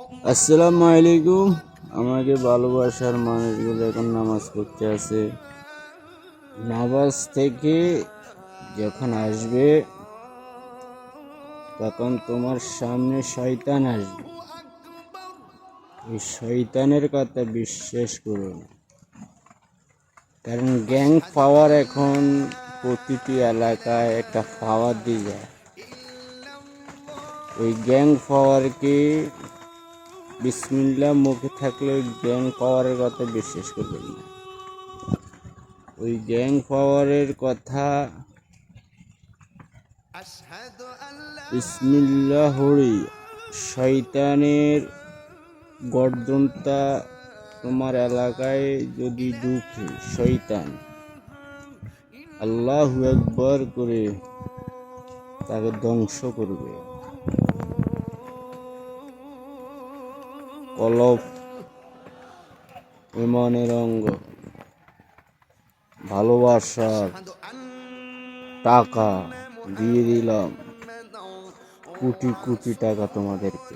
আসসালামু আলাইকুম। আমাকে ভালোবাসার মানুষগুলো এখন নামাজ পড়তে আছে। নামাজ থেকে যখন আসবে তখন তোমার সামনে শয়তান আসবে। এই শয়তানের কথা বিশ্বাস করো না, কারণ গ্যাং পাওয়ার এখন প্রতিটি এলাকায় একটা পাওয়ার দিয়ে যায়। ওই গ্যাং পাওয়ারকে বিসমিল্লাহ মুখে থাকলে ওই গ্যাং পাওয়ারের কথা বিশ্বাস করবেন না। ওই গ্যাং পাওয়ারের কথা বিসমিল্লাহ হরি শয়তানের গর্দনটা তোমার এলাকায় যদি ঢুকে, শয়তান আল্লাহু আকবার করে তাকে ধ্বংস করবে। কলব ইমানের অঙ্গ, ভালোবাসার টাকা দিয়ে দিলাম, কোটি কোটি টাকা তোমাদেরকে।